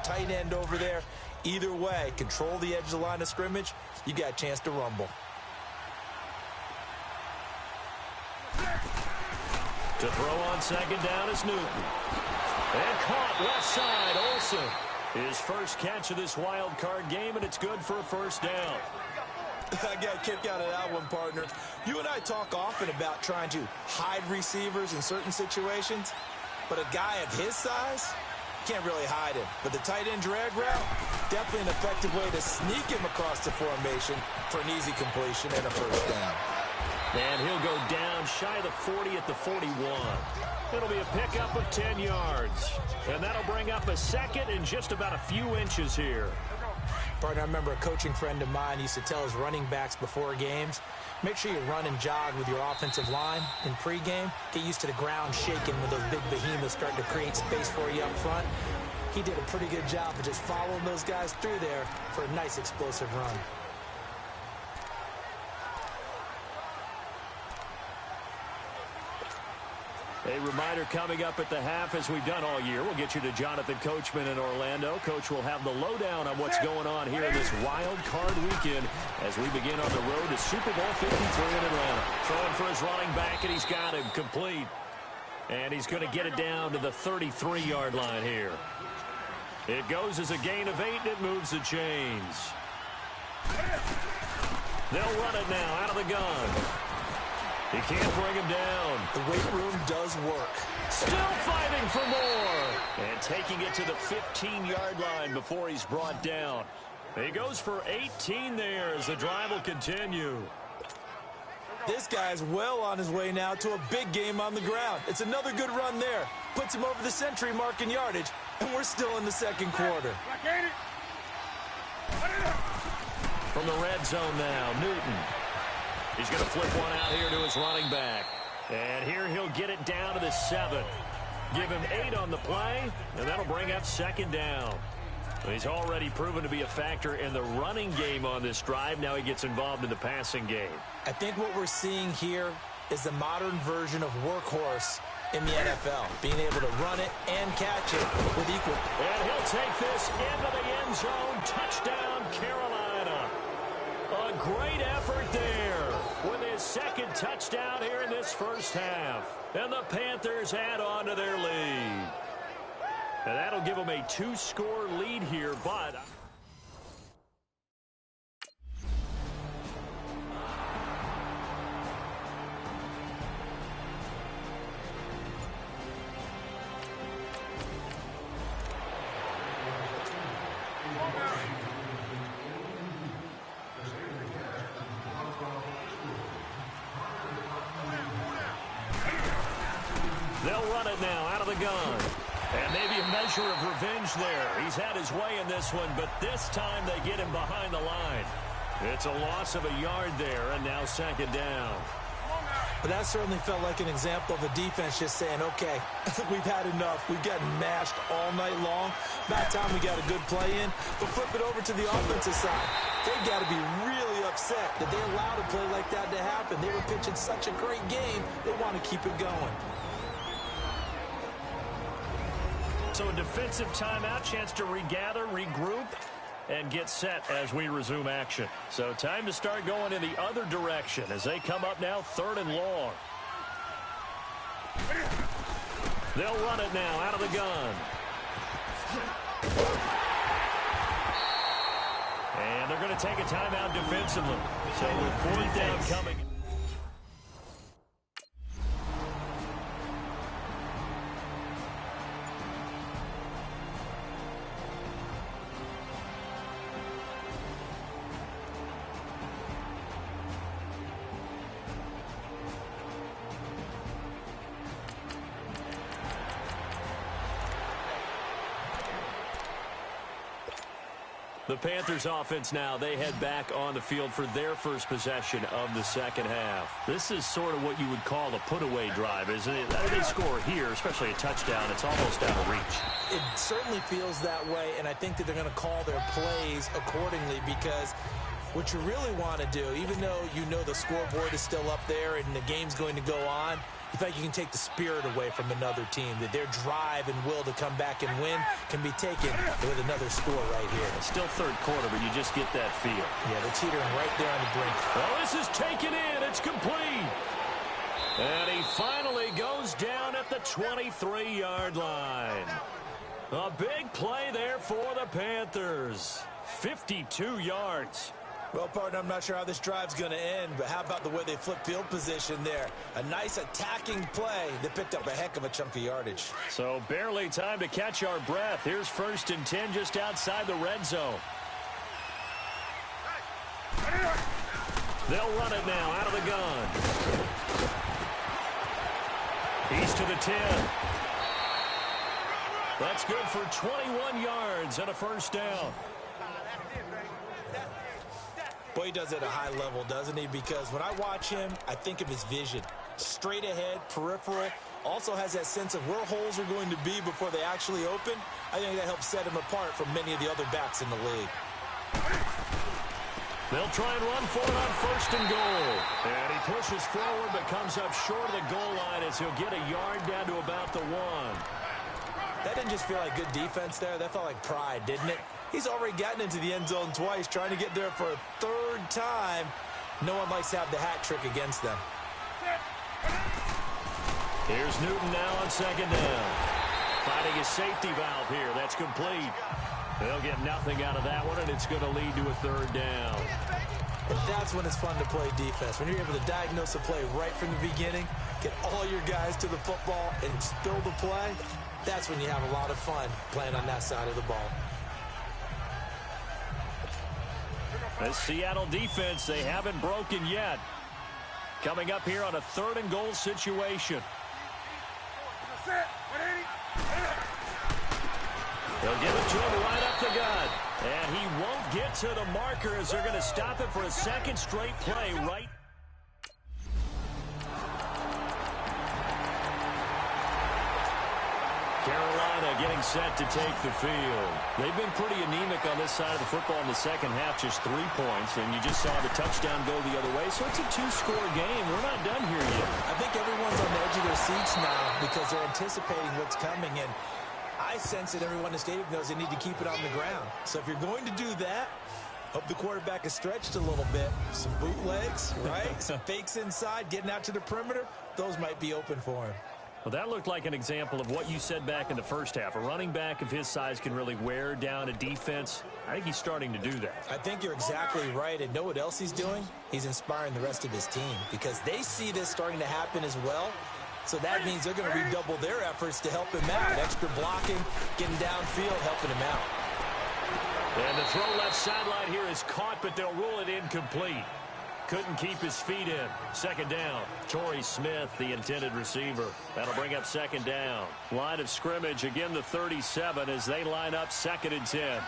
tight end over there. Either way, control the edge of the line of scrimmage, you got a chance to rumble. To throw on second down is Newton. And caught left side, Olsen. His first catch of this wild card game, and it's good for a first down. I got a kick out of that one, partner. You and I talk often about trying to hide receivers in certain situations, but a guy of his size can't really hide him. But the tight end drag route, definitely an effective way to sneak him across the formation for an easy completion and a first down. And he'll go down shy of the 40 at the 41. It'll be a pickup of 10 yards. And that'll bring up a second and just about a few inches here. Partner, I remember a coaching friend of mine used to tell his running backs before games, make sure you run and jog with your offensive line in pregame. Get used to the ground shaking when those big behemoths start to create space for you up front. He did a pretty good job of just following those guys through there for a nice explosive run. A reminder coming up at the half, as we've done all year. We'll get you to Jonathan Coachman in Orlando. Coach will have the lowdown on what's going on here this wild card weekend as we begin on the road to Super Bowl 53 in Atlanta. Throwing for his running back, and he's got him complete. And he's going to get it down to the 33-yard line here. It goes as a gain of 8, and it moves the chains. They'll run it now out of the gun. He can't bring him down. The weight room does work. Still fighting for more. And taking it to the 15-yard line before he's brought down. He goes for 18 there as the drive will continue. This guy's well on his way now to a big game on the ground. It's another good run there. Puts him over the century mark in yardage, and we're still in the second quarter. From the red zone now, Newton. He's going to flip one out here to his running back. And here he'll get it down to the 7. Give him 8 on the play, and that'll bring up second down. He's already proven to be a factor in the running game on this drive. Now he gets involved in the passing game. I think what we're seeing here is the modern version of workhorse in the NFL, being able to run it and catch it with equal. And he'll take this into the end zone. Touchdown, Carolina. A great effort there with his second touchdown here in this first half. And the Panthers add on to their lead. And that'll give them a 2-score lead here, but... They'll run it now out of the gun. And maybe a measure of revenge there. He's had his way in this one, but this time they get him behind the line. It's a loss of a yard there, and now second down. But that certainly felt like an example of the defense just saying, okay, we've had enough. We've gotten mashed all night long. About time we got a good play in. But flip it over to the offensive side. They've got to be really upset that they allowed a play like that to happen. They were pitching such a great game, they want to keep it going. So a defensive timeout, chance to regather, regroup, and get set as we resume action. So time to start going in the other direction as they come up now 3rd and long. They'll run it now out of the gun. And they're going to take a timeout defensively. So with 4th down coming. The Panthers offense now, they head back on the field for their first possession of the second half. This is sort of what you would call a put-away drive, isn't it? They score here, especially a touchdown. It's almost out of reach. It certainly feels that way, and I think that they're going to call their plays accordingly because what you really want to do, even though you know the scoreboard is still up there and the game's going to go on, You feel like you can take the spirit away from another team, that their drive and will to come back and win can be taken with another score right here. It's still third quarter, but you just get that feel. Yeah, they're teetering right there on the brink. Well, this is taken in. It's complete. And he finally goes down at the 23-yard line. A big play there for the Panthers. 52 yards. Well, partner, I'm not sure how this drive's going to end, but how about the way they flip field position there? A nice attacking play that picked up a heck of a chunk of yardage. So barely time to catch our breath. Here's 1st and 10 just outside the red zone. They'll run it now out of the gun. He's to the 10. That's good for 21 yards and a first down. Boy, he does it at a high level, doesn't he? Because when I watch him, I think of his vision. Straight ahead, peripheral. Also has that sense of where holes are going to be before they actually open. I think that helps set him apart from many of the other backs in the league. They'll try and run for it on 1st and goal. And he pushes forward but comes up short of the goal line as he'll get a yard down to about the 1. That didn't just feel like good defense there. That felt like pride, didn't it? He's already gotten into the end zone twice, trying to get there for a 3rd time. No one likes to have the hat trick against them. Here's Newton now on 2nd down. Finding his safety valve here. That's complete. They'll get nothing out of that one, and it's going to lead to a 3rd down. And that's when it's fun to play defense. When you're able to diagnose a play right from the beginning, get all your guys to the football, and spill the play, that's when you have a lot of fun playing on that side of the ball. The Seattle defense, they haven't broken yet. Coming up here on a 3rd and goal situation. They'll give it to him right up the gut. And he won't get to the marker as they're going to stop it for a 2nd straight play right. Carolina getting set to take the field. They've been pretty anemic on this side of the football in the 2nd half, just 3 points, and you just saw the touchdown go the other way, so it's a 2-score game. We're not done here yet. I think everyone's on the edge of their seats now because they're anticipating what's coming, and I sense that everyone in the stadium knows they need to keep it on the ground. So if you're going to do that, hope the quarterback is stretched a little bit. Some bootlegs, right? Some fakes inside, getting out to the perimeter. Those might be open for him. Well, that looked like an example of what you said back in the 1st half. A running back of his size can really wear down a defense. I think he's starting to do that. I think you're exactly right. And know what else he's doing? He's inspiring the rest of his team because they see this starting to happen as well. So that means they're going to redouble their efforts to help him out. Extra blocking, getting downfield, helping him out. And the throw left sideline here is caught, but they'll rule it incomplete. Couldn't keep his feet in. 2nd down. Torrey Smith, the intended receiver. That'll bring up 2nd down. Line of scrimmage, again the 37 as they line up 2nd and 10.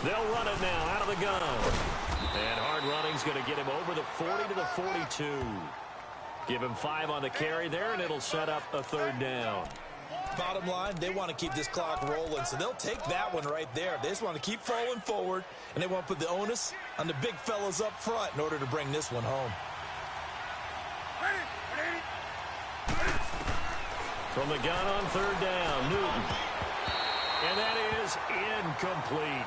They'll run it now out of the gun. And hard running's going to get him over the 40 to the 42. Give him 5 on the carry there, and it'll set up a 3rd down. Bottom line, they want to keep this clock rolling, so they'll take that one right there. They just want to keep falling forward, and they want to put the onus on the big fellas up front in order to bring this one home. From the gun on 3rd down, Newton. And that is incomplete.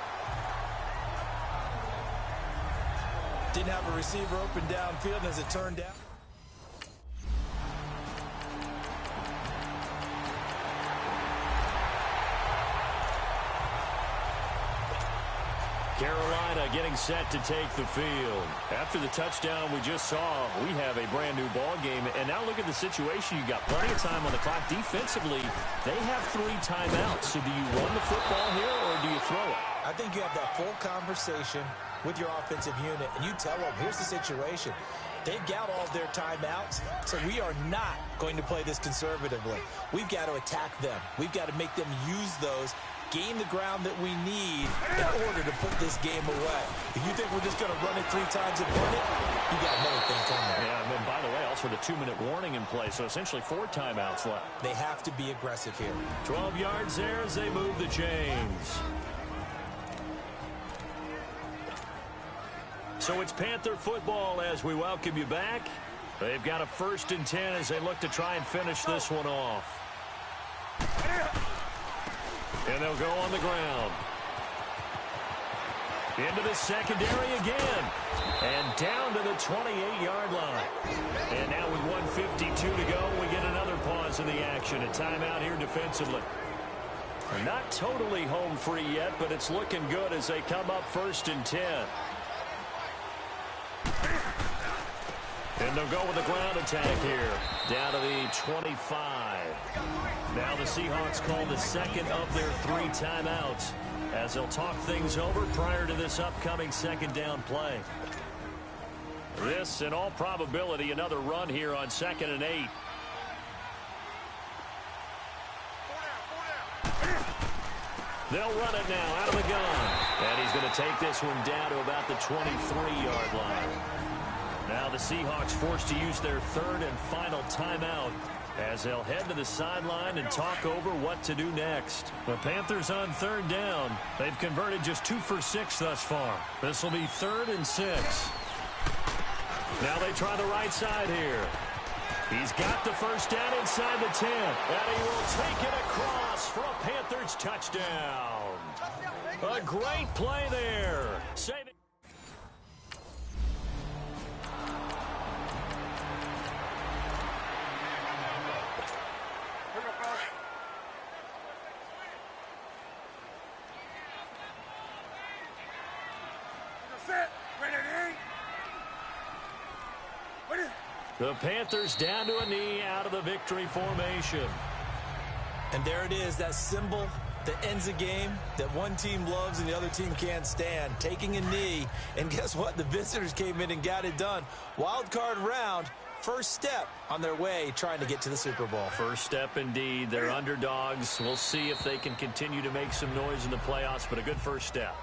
Didn't have a receiver open downfield, and as it turned out, Carolina getting set to take the field. After the touchdown we just saw, we have a brand new ball game. And now look at the situation. You got plenty of time on the clock. Defensively, they have 3 timeouts. So do you run the football here or do you throw it? I think you have that full conversation with your offensive unit, and you tell them, here's the situation. They've got all their timeouts, so we are not going to play this conservatively. We've got to attack them. We've got to make them use those, gain the ground that we need in order to put this game away. If you think we're just going to run it 3 times and run it, you got another thing coming. Yeah, and then by the way, also the 2-minute warning in play, so essentially 4 timeouts left. They have to be aggressive here. 12 yards there as they move the chains. So So it's Panther football as we welcome you back. They've got a 1st and 10 as they look to try and finish this one off. And they'll go on the ground. Into the secondary again. And down to the 28-yard line. And now with 1:52 to go, we get another pause in the action. A timeout here defensively. Not totally home free yet, but it's looking good as they come up 1st and 10. And they'll go with the ground attack here. Down to the 25. Now the Seahawks call the second of their 3 timeouts as they'll talk things over prior to this upcoming 2nd down play. This, in all probability, another run here on 2nd and 8. They'll run it now out of the gun. And he's going to take this one down to about the 23-yard line. Now the Seahawks forced to use their 3rd and final timeout as they'll head to the sideline and talk over what to do next. The Panthers on 3rd down. They've converted just 2 for 6 thus far. This will be 3rd and 6. Now they try the right side here. He's got the 1st down inside the 10. And he will take it across for a Panthers touchdown. A great play there. Saving. The Panthers down to a knee out of the victory formation. And there it is, that symbol that ends a game that one team loves and the other team can't stand. Taking a knee, and guess what? The visitors came in and got it done. Wild card round, first step on their way trying to get to the Super Bowl. First step indeed. They're underdogs. We'll see if they can continue to make some noise in the playoffs, but a good first step.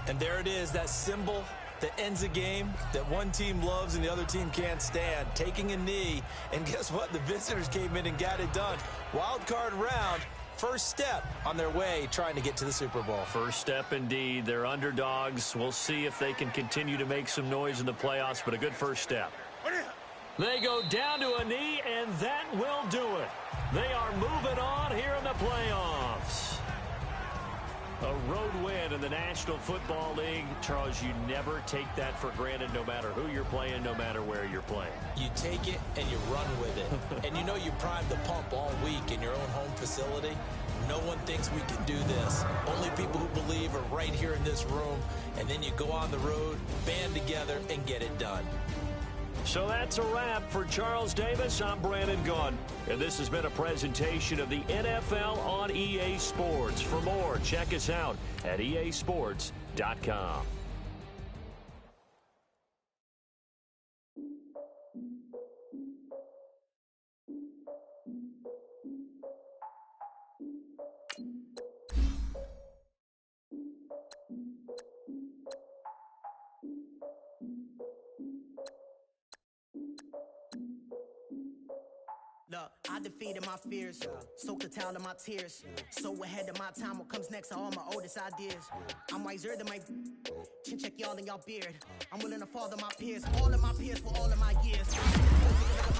And there it is, that symbol that ends a game that one team loves and the other team can't stand. Taking a knee, and guess what? The visitors came in and got it done. Wild card round, first step on their way trying to get to the Super Bowl. First step indeed. They're underdogs. We'll see if they can continue to make some noise in the playoffs, but a good first step. They go down to a knee, and that will do it. They are moving on here in the playoffs. A road win in the National Football League. Charles, you never take that for granted no matter who you're playing, no matter where you're playing. You take it and you run with it. And you know you primed the pump all week in your own home facility. No one thinks we can do this. Only people who believe are right here in this room. And then you go on the road, band together, and get it done. So that's a wrap for Charles Davis. I'm Brandon Gaudin, and this has been a presentation of the NFL on EA Sports. For more, check us out at easports.com. Look, I defeated my fears, soaked the towel in my tears. So ahead of my time, what comes next are all my oldest ideas. I'm wiser than my chin check y'all in y'all beard. I'm willing to father my peers, all of my peers for all of my years.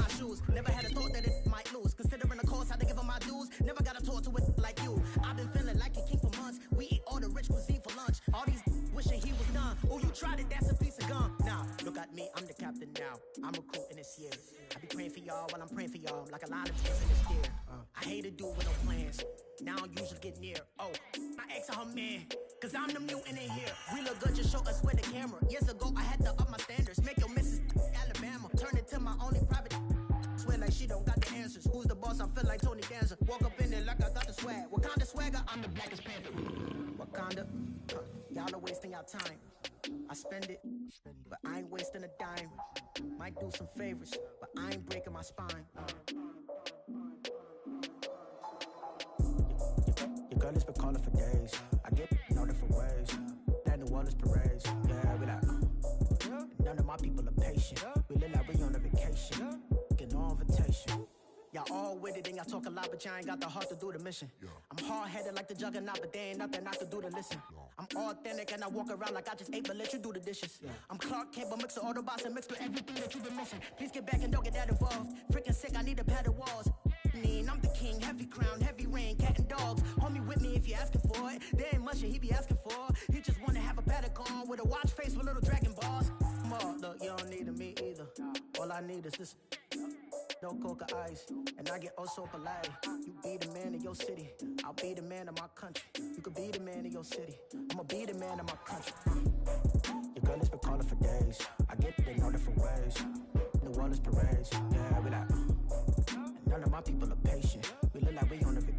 My shoes, never had a thought that it might lose. Considering the cost, had to give them my dues. Never got to talk to it like you. I've been feeling like a king for months. We eat all the rich cuisine for lunch. All these wishing he was done. Oh, you tried it, that's a piece of gum. Now, look at me, I'm the captain now. I'm recruiting this year. I be praying for y'all while I'm praying for y'all. Like a line of tears in the steer. I hate to do with no plans. Now I usually get near. Oh, my ex her man. Cause I'm the mutant in here. We look good, just show us where the camera. Years ago, I had to up my standards. Make your missus Alabama. Turn it to my only private. Swear like she don't got the answers. Who's the boss? I feel like Tony Danza. Walk up in there like I got the swag. What kind of swagger? I'm the blackest panther. Wakanda. Y'all are wasting your time. I spend it, but I ain't wasting a dime. Might do some favors, but I ain't breaking my spine. Your girl has been calling for days. I get in all different ways. That New Orleans parades. Yeah, we like. None of my people are patient. We look like we on a vacation. Get no invitation. Y'all all with it and y'all talk a lot, but y'all ain't got the heart to do the mission. I'm Hard-headed like the juggernaut, but there ain't nothing I could do to listen. I'm authentic and I walk around like I just ate, but let you do the dishes. I'm Clark Kent, but mix the Autobots and mix with everything that you've been missing. Please get back and don't get that involved. Freaking sick, I need a pad of walls. I'm the king, heavy crown, heavy rain, cat and dogs. Homie with me if you're asking for it. There ain't much that he be asking for. He just wanna have a paddock on with a watch face with little dragon balls. Look, you don't need me either. All I need is this. No coca ice, and I get oh so polite. You be the man of your city, I'll be the man of my country. You could be the man of your city, I'ma be the man of my country. Your girl has been calling for days. I get it in all different ways. New Orleans parades, yeah, we like. And none of my people are patient. We look like we on a vacation.